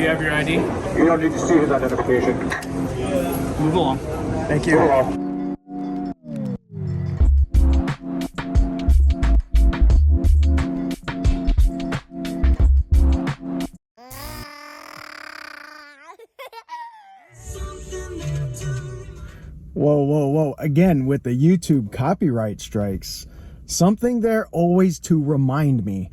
you have your ID? You don't need to see his identification. Move along. Thank you. Move along. Whoa. Again, with the YouTube copyright strikes, something there always to remind me.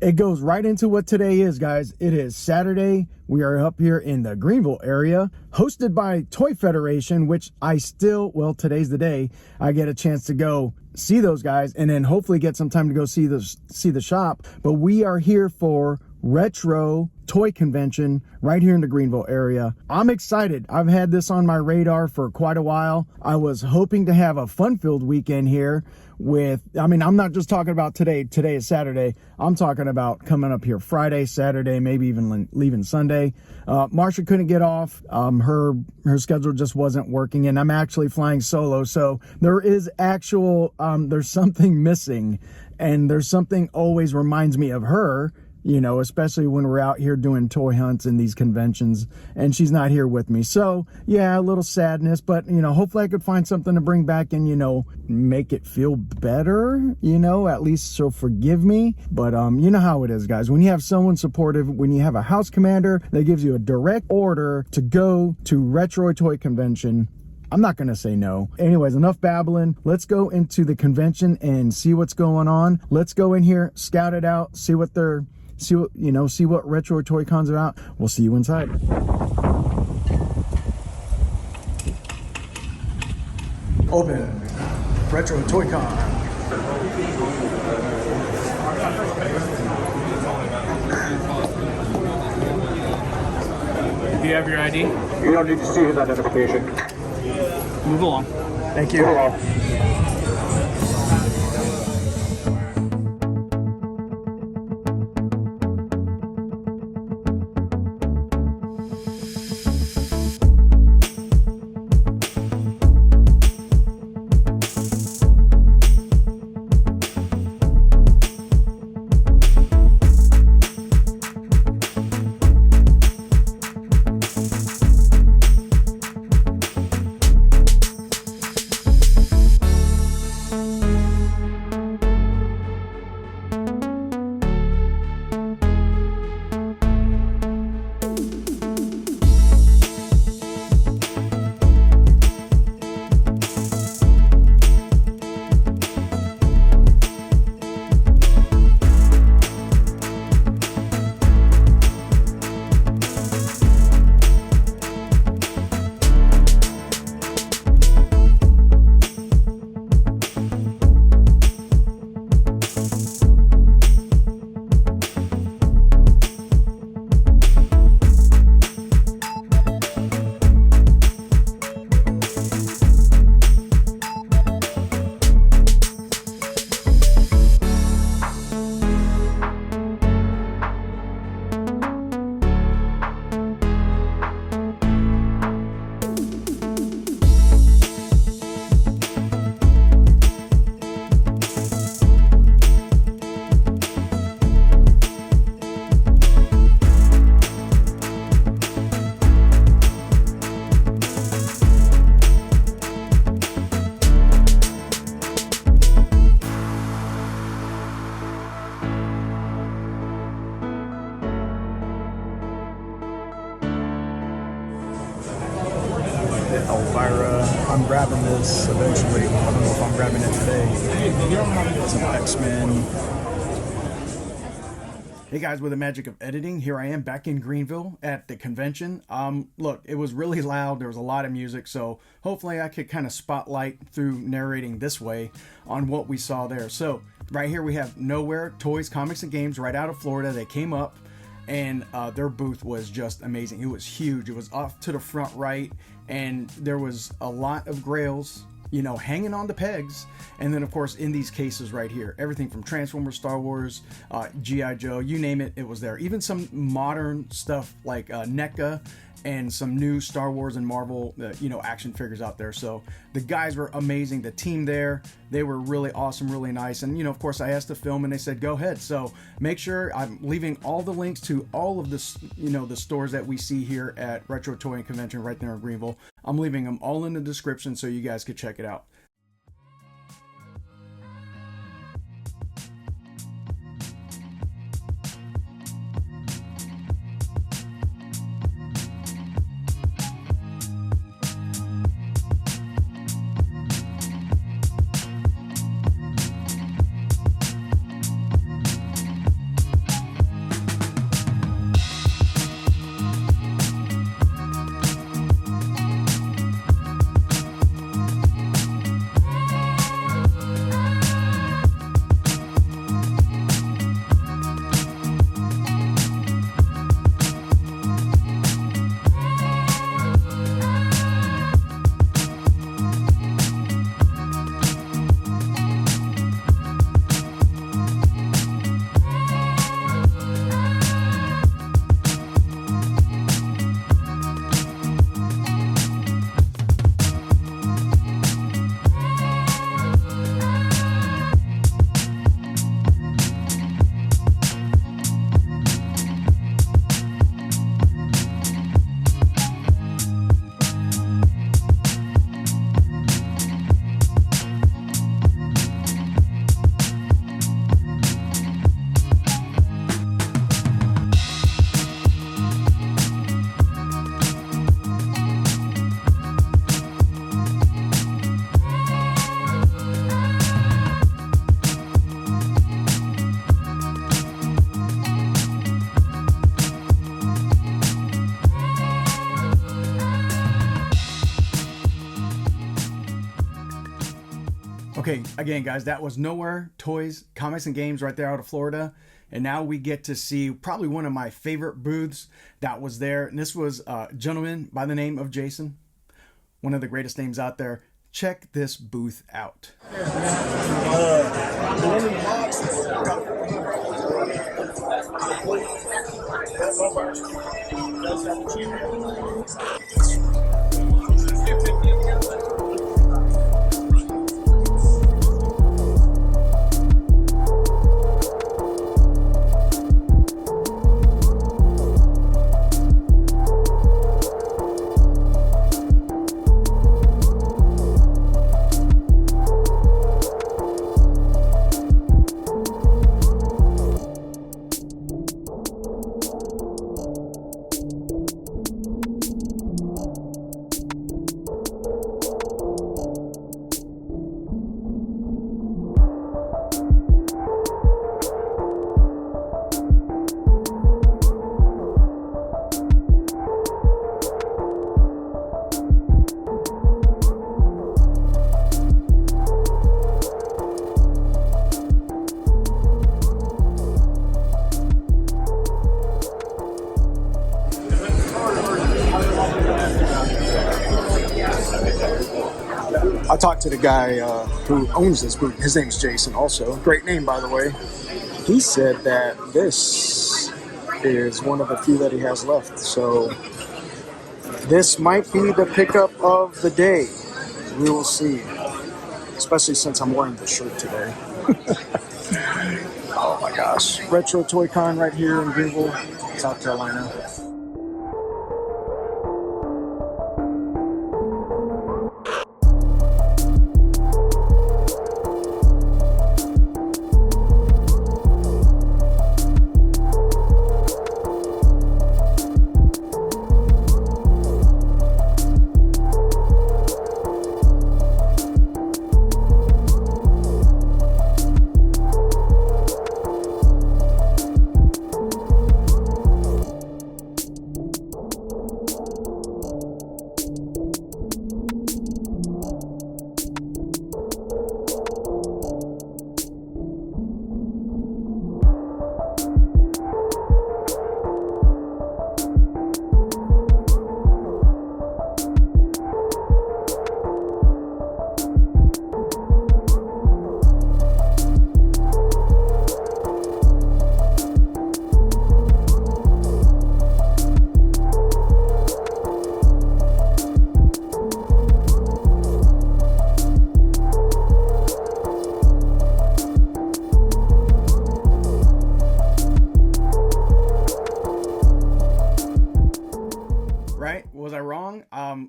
It goes right into what today is, guys. It is Saturday. We are up here in the Greenville area, hosted by Toy Federation, which today's the day I get a chance to go see those guys and then hopefully get some time to go see the shop. But we are here for retro toy convention right here in the Greenville area. I'm excited. I've had this on my radar for quite a while. I was hoping to have a fun-filled weekend here I'm not just talking about today is Saturday. I'm talking about coming up here Friday, Saturday, maybe even leaving Sunday. Marsha couldn't get off. Her schedule just wasn't working, and I'm actually flying solo, so there is there's something missing, and there's something always reminds me of her, especially when we're out here doing toy hunts in these conventions, and she's not here with me. So yeah, a little sadness, but hopefully I could find something to bring back and make it feel better, at least she'll forgive me. But you know how it is, guys. When you have someone supportive, when you have a house commander that gives you a direct order to go to retro toy convention, I'm not going to say no. Anyways, enough babbling. Let's go into the convention and see what's going on. Let's go in here, scout it out, see what retro toy cons are out. We'll see you inside. Open retro toy con. Do you have your ID? You don't need to see his identification. Move along. Thank you. Move along. I'm grabbing this eventually. I don't know if I'm grabbing it today. Some X-Men. Hey guys, with the magic of editing, here I am back in Greenville at the convention. Look, it was really loud. There was a lot of music, so hopefully I could kind of spotlight through narrating this way on what we saw there. So right here we have Nowhere Toys, Comics, and Games right out of Florida. They came up, and their booth was just amazing. It was huge. It was off to the front right, and there was a lot of grails, you know, hanging on the pegs. And then of course in these cases right here, everything from Transformers, Star Wars, G.I. Joe, you name it, it was there. Even some modern stuff like NECA and some new Star Wars and Marvel, you know, action figures out there. So the guys were amazing. The team there, they were really awesome, really nice. And, you know, of course, I asked to film and they said, go ahead. So make sure I'm leaving all the links to all of this, you know, the stores that we see here at Retro Toy and Convention right there in Greenville. I'm leaving them all in the description so you guys could check it out. Okay, again, guys, that was Nowhere Toys, Comics and Games right there out of Florida. And now we get to see probably one of my favorite booths that was there. And this was a gentleman by the name of Jason, one of the greatest names out there. Check this booth out. I talked to the guy who owns this booth. His name's Jason also. Great name, by the way. He said that this is one of the few that he has left. So this might be the pickup of the day. We will see. Especially since I'm wearing this shirt today. Oh my gosh. Retro Toy Con right here in Greenville, South Carolina.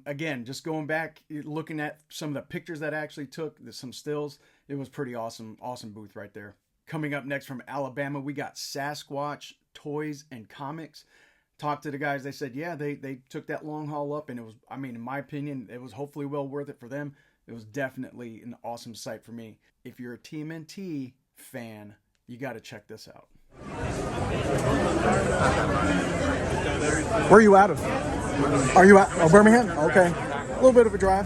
Again, just going back, looking at some of the pictures that I actually took, some stills, it was pretty awesome. Awesome booth right there. Coming up next from Alabama, we got Sasquatch Toys and Comics. Talked to the guys. They said, yeah, they took that long haul up, and it was, I mean, in my opinion, it was hopefully well worth it for them. It was definitely an awesome site for me. If you're a TMNT fan, you got to check this out. Where are you out of? Are you out? Oh, Birmingham? Okay. A little bit of a drive.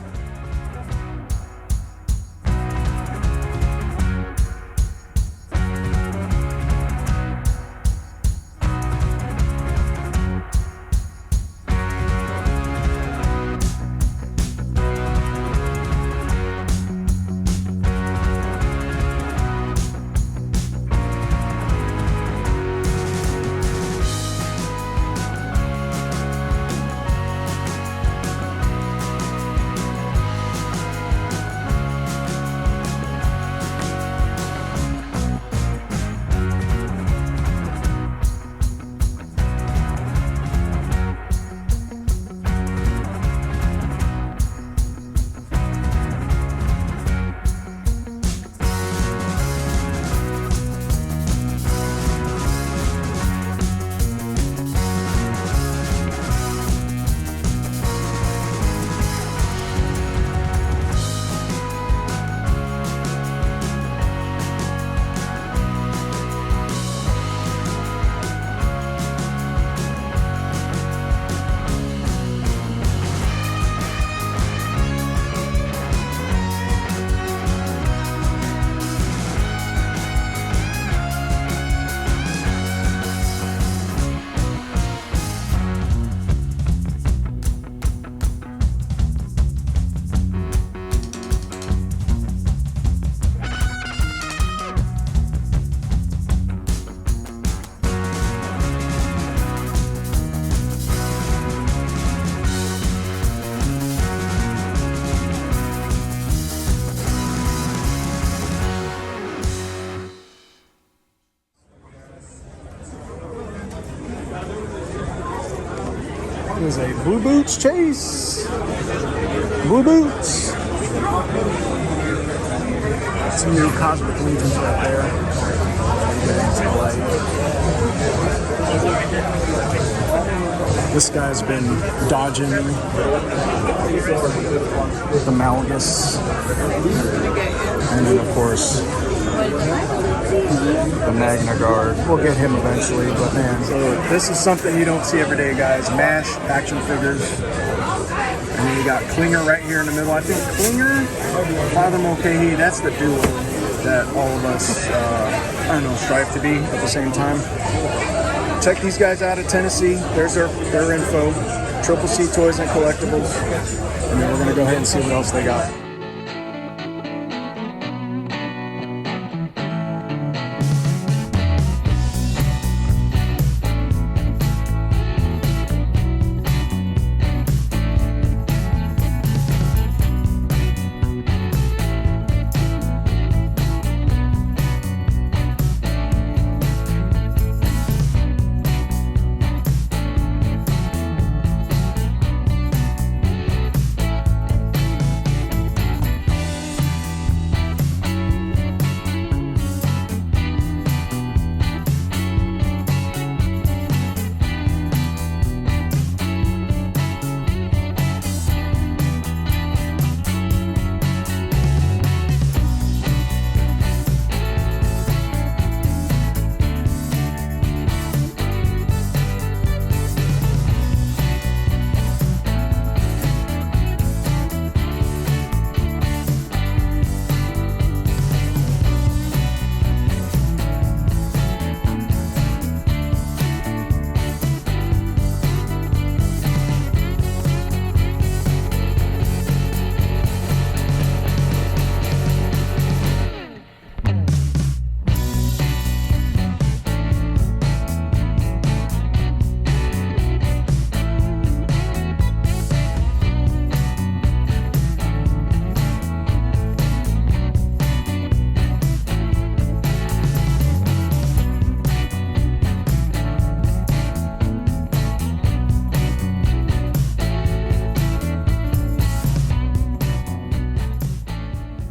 It was a Blue Boots chase. Blue Boots. Some new Cosmic Legions right there. This guy's been dodging the Malgus. And then, of course, the Magna Guard. We'll get him eventually, but man, so this is something you don't see every day, guys. MASH action figures. And then you got Klinger right here in the middle. I think Klinger, Father Mulcahy, that's the duo that all of us, I don't know, strive to be at the same time. Check these guys out of Tennessee. There's their info. Triple C Toys and Collectibles. And then we're going to go ahead and see what else they got.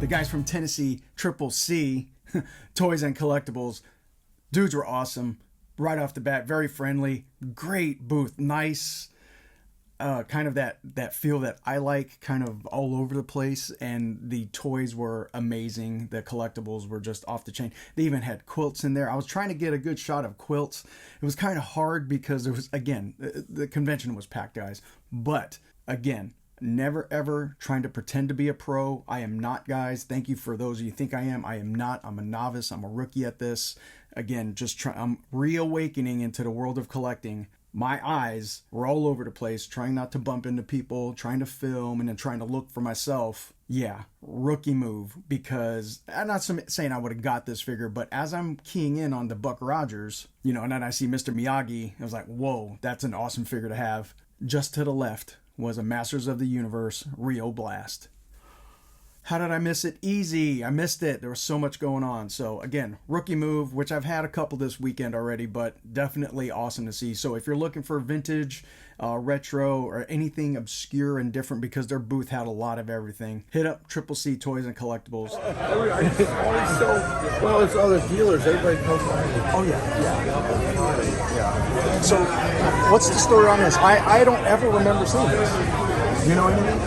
guys from Tennessee, Triple C, Toys and Collectibles. Dudes were awesome. Right off the bat, very friendly, great booth, nice, kind of that feel that I like, kind of all over the place, and the toys were amazing. The collectibles were just off the chain. They even had quilts in there. I was trying to get a good shot of quilts. It was kind of hard because there was, again, the convention was packed, guys. But again, never ever trying to pretend to be a pro. I am not, guys. Thank you for those of you who think I am. I am not. I'm a novice. I'm a rookie at this. Again, I'm reawakening into the world of collecting. My eyes were all over the place, trying not to bump into people, trying to film, and then trying to look for myself. Yeah, rookie move, because I'm not saying I would have got this figure, but as I'm keying in on the Buck Rogers, you know, and then I see Mr. Miyagi, I was like, whoa, that's an awesome figure to have. Just to the left was a Masters of the Universe Rio Blast. How did I miss it? Easy. I missed it. There was so much going on. So again, rookie move, which I've had a couple this weekend already, but definitely awesome to see. So if you're looking for vintage, retro, or anything obscure and different, because their booth had a lot of everything, hit up Triple C Toys and Collectibles. Well, it's other dealers. Everybody comes by. Oh yeah. So what's the story on this? I don't ever remember seeing this. You know what I mean?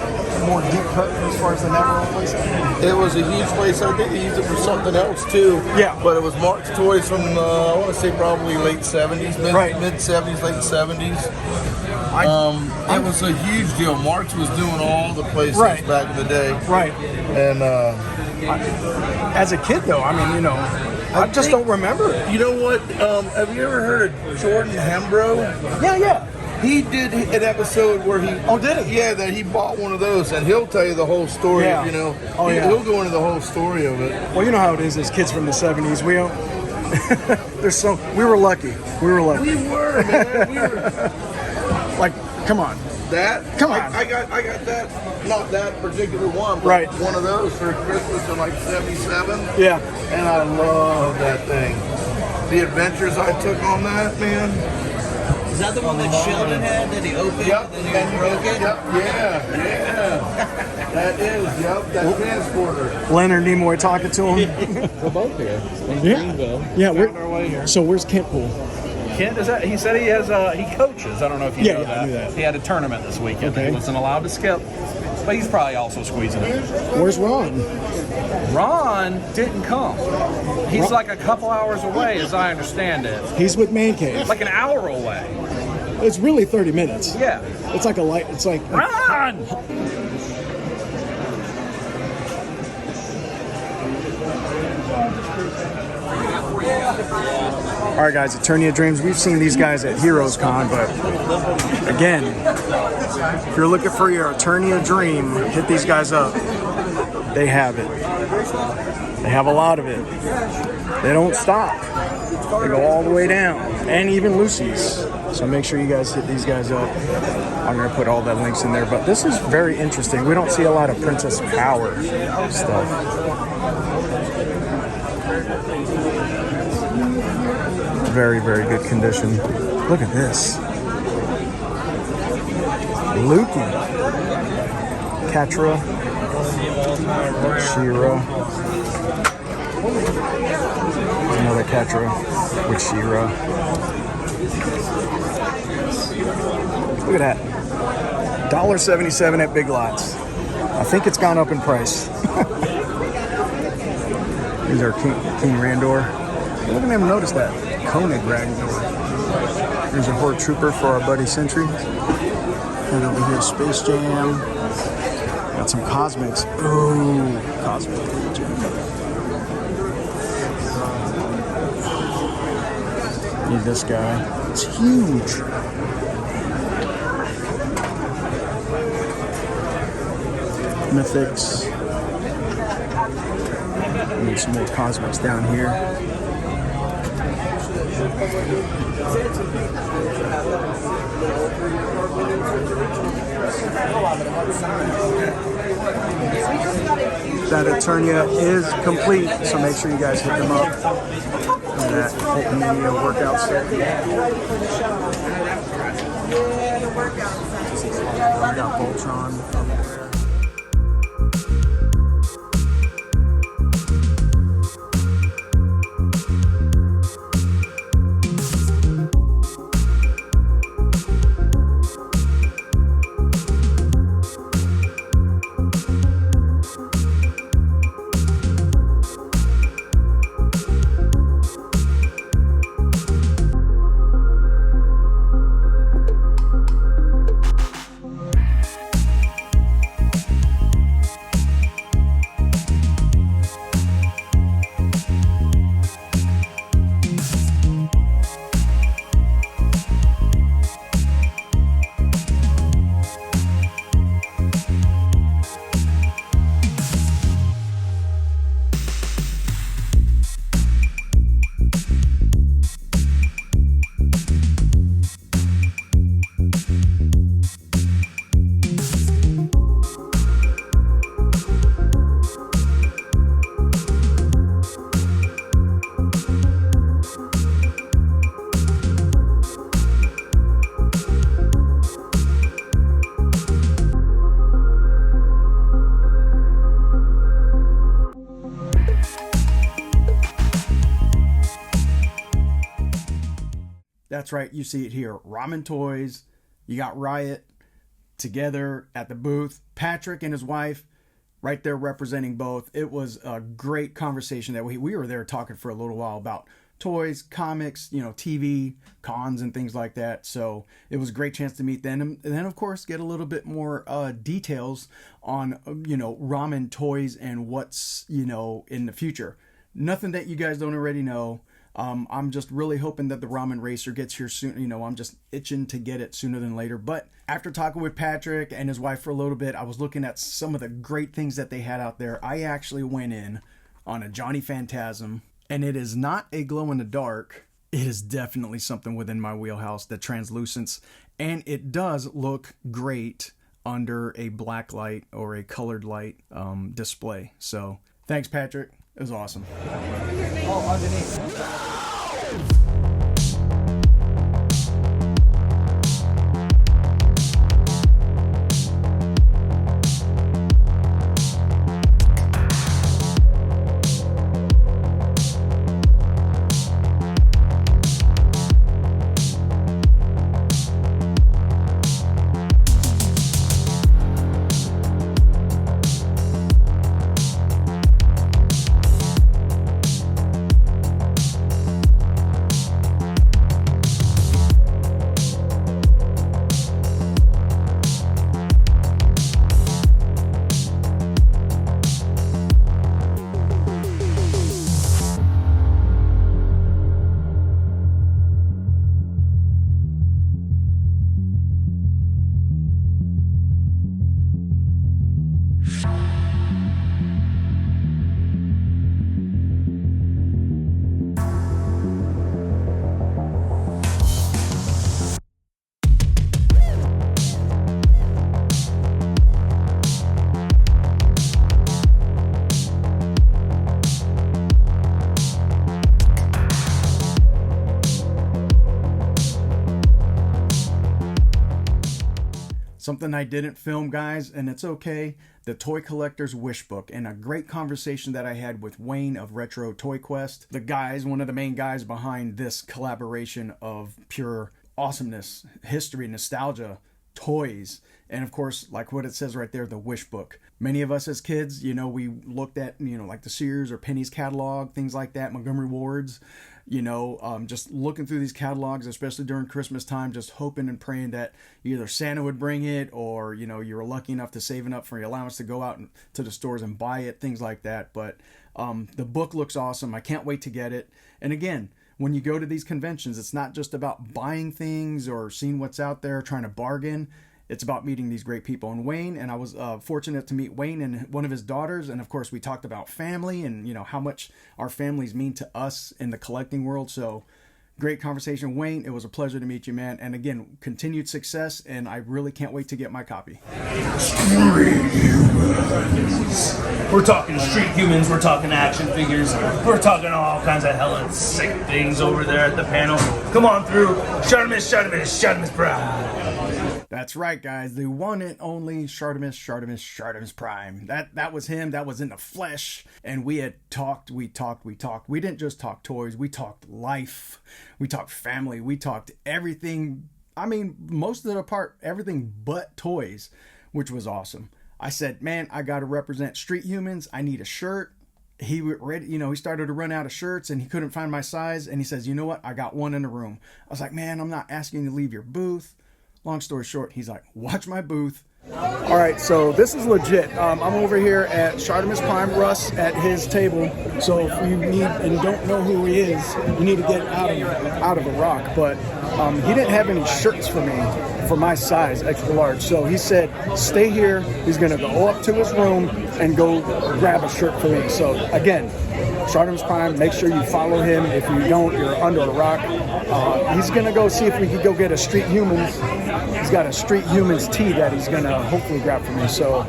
More deep cut as far as the Neverland place? It was a huge place. I think they used it for something else too. Yeah. But it was Mark's Toys from, I want to say probably late 70s, mid 70s, late 70s. It was a huge deal. Mark's was doing all the places back in the day. Right. And as a kid though, I mean, you know, I just don't remember it. You know what? Have you ever heard of Jordan Hembro? Yeah. He did an episode where he... Oh, did he? Yeah, that he bought one of those, and he'll tell you the whole story, Yeah. you know. Oh, yeah. He'll go into the whole story of it. Well, you know how it is as kids from the 70s. We don't... we were lucky. We were lucky. We were, man. We were... Like, come on. Come on. I got that, not that particular one, but one of those for Christmas in like 77. Yeah. And I love that thing. The adventures I took on that, man. Is that the one that Sheldon had that he opened and then he broke it? Yep, yeah. That is, that transporter. Leonard Nimoy talking to him. We're both here in Greenville. Yeah, Found our way here. So where's Kent Pool? Kent, is that? He said he has. He coaches. I don't know if you know that. I knew that. He had a tournament this weekend. Okay. He wasn't allowed to skip, but he's probably also squeezing it. Where's Ron? Ron didn't come. He's like a couple hours away, as I understand it. He's with Man Cave. Like an hour away. It's really 30 minutes. Yeah. It's like a light. It's like Ron. All right, guys, Eternia Dreams. We've seen these guys at Heroes Con, but again, if you're looking for your Eternia Dream, hit these guys up. They have it. They have a lot of it. They don't stop. They go all the way down, and even Lucy's. So make sure you guys hit these guys up. I'm going to put all the links in there, but this is very interesting. We don't see a lot of Princess Power stuff. Very, very good condition. Look at this. Lukey. Catra. She-Ra. Another Catra with She-Ra. Look at that. $1.77 at Big Lots. I think it's gone up in price. These are King Randor. I didn't even notice that. Koenig Ragnar. Here's a Horde Trooper for our buddy Sentry. And over here, Space Jam. Got some Cosmics. Ooh, Cosmic. Need this guy. It's huge. Mythics. Need some more Cosmics down here. That Eternia is complete, so make sure you guys hit them up. And that Hulkamania workout set. We got Voltron up there. That's right, you see it here. Ramen Toys, you got Riot together at the booth. Patrick and his wife right there representing both. It was a great conversation that we were there talking for a little while about toys, comics, you know, TV, cons and things like that. So it was a great chance to meet them. And then of course get a little bit more details on, you know, ramen toys and what's, you know, in the future. Nothing that you guys don't already know. I'm just really hoping that the ramen racer gets here soon. You know, I'm just itching to get it sooner than later. But after talking with Patrick and his wife for a little bit, I was looking at some of the great things that they had out there. I actually went in on a Johnny Phantasm, and it is not a glow in the dark. It is definitely something within my wheelhouse, the translucence, and it does look great under a black light or a colored light display. So thanks, Patrick. It was awesome. Oh, underneath. Something I didn't film, guys, and it's okay. The Toy Collector's Wish Book, and a great conversation that I had with Wayne of Retro Toy Quest. The guys, one of the main guys behind this collaboration of pure awesomeness, history, nostalgia, toys, and of course, like what it says right there, the Wish Book. Many of us as kids, you know, we looked at, you know, like the Sears or Penny's catalog, things like that, Montgomery Ward's, you know, just looking through these catalogs, especially during Christmas time, just hoping and praying that either Santa would bring it or, you know, you were lucky enough to save up for your allowance to go out to the stores and buy it, things like that. But the book looks awesome. I can't wait to get it. And again, when you go to these conventions, it's not just about buying things or seeing what's out there, trying to bargain. It's about meeting these great people. And Wayne, and I was fortunate to meet Wayne and one of his daughters. And of course, we talked about family and, you know, how much our families mean to us in the collecting world. So great conversation, Wayne. It was a pleasure to meet you, man. And again, continued success. And I really can't wait to get my copy. We're talking street humans, we're talking action figures, we're talking all kinds of hella sick things over there at the panel. Come on through, Shartimus Prime. That's right, guys. The one and only Shartimus Prime. That was him. That was in the flesh. And we had talked. We didn't just talk toys. We talked life. We talked family. We talked everything. I mean, most of the part, everything but toys, which was awesome. I said, man, I got to represent street humans. I need a shirt. He ready, you know, he started to run out of shirts and he couldn't find my size. And he says, you know what? I got one in the room. I was like, man, I'm not asking you to leave your booth. Long story short, he's like, watch my booth. All right, so this is legit. I'm over here at Shartimus Prime Russ at his table. So if you need and don't know who he is, you need to get out of a rock. But he didn't have any shirts for me for my size, extra large. So he said, stay here. He's gonna go up to his room and go grab a shirt for me. So again, Shartimus Prime, make sure you follow him. If you don't, you're under a rock. He's gonna go see if we could go get a Street Humans. He's got a Street Humans tee that he's gonna hopefully grab for me. So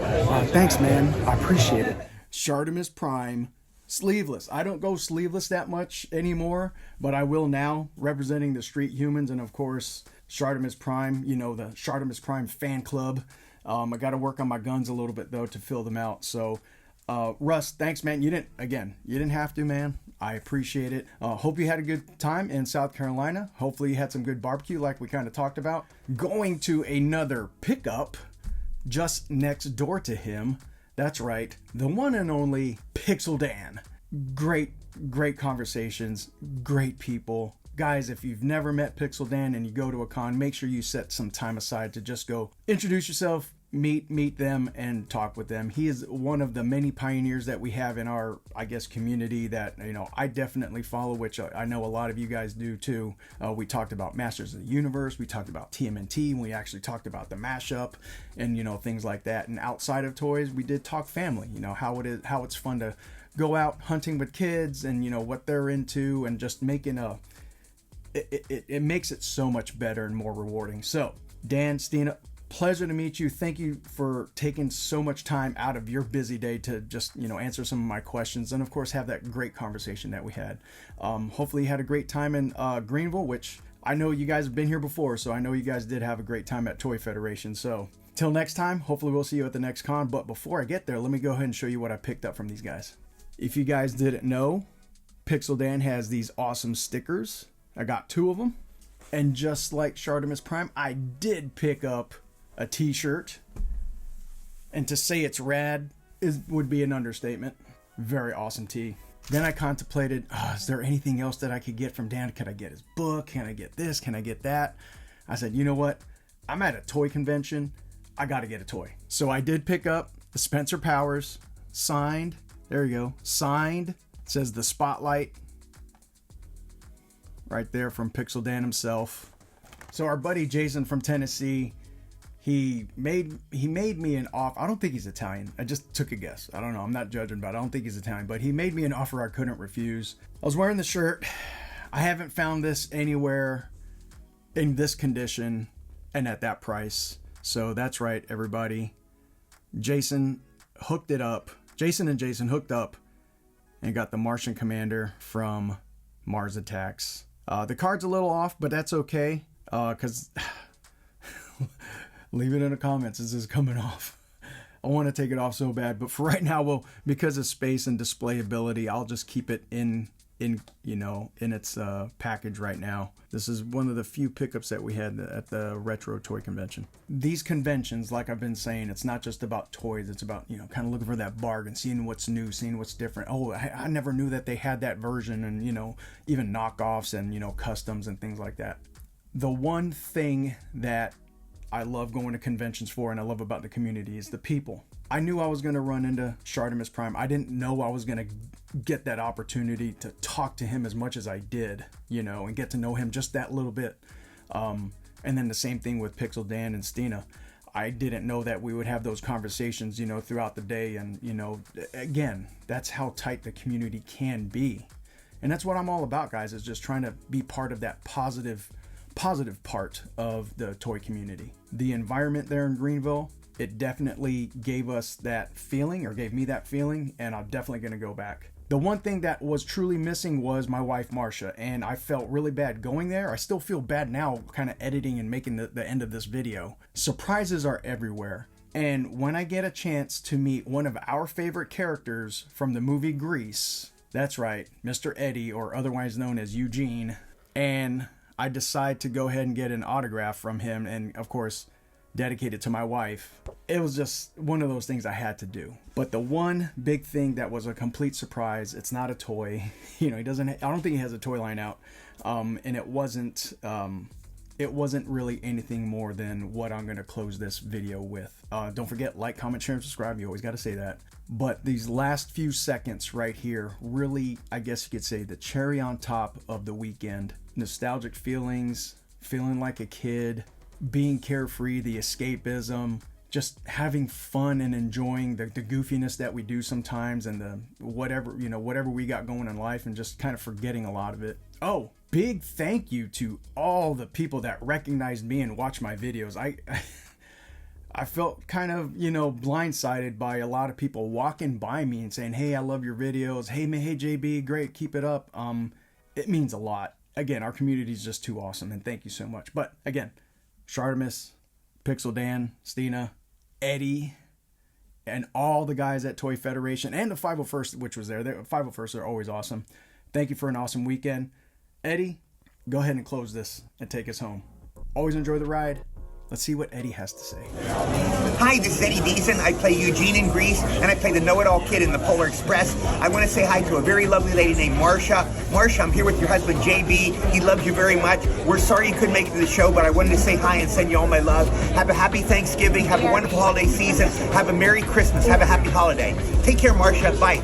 thanks, man. I appreciate it. Shartimus Prime, sleeveless. I don't go sleeveless that much anymore, but I will now, representing the Street Humans and of course Shartimus Prime. You know, the Shartimus Prime fan club. I got to work on my guns a little bit though to fill them out. So Russ, thanks, man. You didn't have to, man. I appreciate it. Hope you had a good time in South Carolina. Hopefully you had some good barbecue like we kind of talked about. Going to another pickup just next door to him. That's right, the one and only Pixel Dan. Great conversations, great people. Guys, if you've never met Pixel Dan and you go to a con, make sure you set some time aside to just go introduce yourself, meet them, and talk with them. He is one of the many pioneers that we have in our, I guess, community that, you know, I definitely follow, which I know a lot of you guys do too. We talked about Masters of the Universe, we talked about TMNT, and we actually talked about the mashup and, you know, things like that. And outside of toys, we did talk family, you know, how it's fun to go out hunting with kids and, you know, what they're into, and just making it makes it so much better and more rewarding. So, Dan, Stina, pleasure to meet you. Thank you for taking so much time out of your busy day to just, you know, answer some of my questions and, of course, have that great conversation that we had. Hopefully you had a great time in Greenville, which I know you guys have been here before, so I know you guys did have a great time at Toy Federation. So, till next time, hopefully we'll see you at the next con. But before I get there, let me go ahead and show you what I picked up from these guys. If you guys didn't know, Pixel Dan has these awesome stickers. I got 2 of them. And just like Shartimus Prime, I did pick up a t-shirt. And to say it's rad would be an understatement. Very awesome tee. Then I contemplated, is there anything else that I could get from Dan? Could I get his book? Can I get this? Can I get that? I said, you know what? I'm at a toy convention. I got to get a toy. So I did pick up the Spencer Powers signed. There you go. Signed. It says the Spotlight. Right there from Pixel Dan himself. So our buddy Jason from Tennessee, he made me an offer. I don't think he's Italian. I just took a guess. I don't know. I'm not judging, but I don't think he's Italian. But he made me an offer I couldn't refuse. I was wearing the shirt. I haven't found this anywhere in this condition and at that price. So that's right, everybody. Jason hooked it up. Jason and Jason hooked up and got the Martian Commander from Mars Attacks. The card's a little off, but that's okay. Because leave it in the comments. This is coming off. I want to take it off so bad, but for right now, well, because of space and displayability, I'll just keep it in its package right now. This is one of the few pickups that we had at the retro toy convention. These conventions, like I've been saying, it's not just about toys. It's about, you know, kind of looking for that bargain, seeing what's new, seeing what's different. Oh, I never knew that they had that version, and, you know, even knockoffs and, you know, customs and things like that. The one thing that I love going to conventions for and I love about the community is the people. I knew I was going to run into Shartimus Prime. I didn't know I was going to get that opportunity to talk to him as much as I did, you know, and get to know him just that little bit. And then the same thing with Pixel Dan and Stina. I didn't know that we would have those conversations, you know, throughout the day. And, you know, again, that's how tight the community can be. And that's what I'm all about, guys, is just trying to be part of that positive part of the toy community. The environment there in Greenville, it definitely gave us that feeling, or gave me that feeling, and I'm definitely going to go back. The one thing that was truly missing was my wife Marcia, and I felt really bad going there. I still feel bad now kind of editing and making the end of this video. Surprises are everywhere. And when I get a chance to meet one of our favorite characters from the movie Grease, that's right, Mr. Eddie, or otherwise known as Eugene, and I decide to go ahead and get an autograph from him, and of course dedicate it to my wife. It was just one of those things I had to do. But the one big thing that was a complete surprise, it's not a toy. You know, I don't think he has a toy line out. And it wasn't really anything more than what I'm going to close this video with. Don't forget, like, comment, share, and subscribe. You always got to say that. But these last few seconds right here, really, I guess you could say, the cherry on top of the weekend. Nostalgic feelings, feeling like a kid, being carefree, the escapism, just having fun and enjoying the goofiness that we do sometimes, and the whatever we got going in life, and just kind of forgetting a lot of it. Oh, big thank you to all the people that recognized me and watched my videos. I felt kind of, blindsided by a lot of people walking by me and saying, "Hey, I love your videos. Hey, man, hey, JB, great, keep it up." It means a lot. Again, our community is just too awesome, and thank you so much. But again, Shartimus, Pixel Dan, Stina, Eddie, and all the guys at Toy Federation and the 501st, which was there. The 501st are always awesome. Thank you for an awesome weekend. Eddie, go ahead and close this and take us home. Always enjoy the ride. Let's see what Eddie has to say. Hi, this is Eddie Deason. I play Eugene in Greece, and I play the know-it-all kid in the Polar Express. I want to say hi to a very lovely lady named Marsha. Marsha, I'm here with your husband, JB. He loves you very much. We're sorry you couldn't make it to the show, but I wanted to say hi and send you all my love. Have a happy Thanksgiving. Have a wonderful holiday season. Have a Merry Christmas. Have a happy holiday. Take care, Marsha. Bye.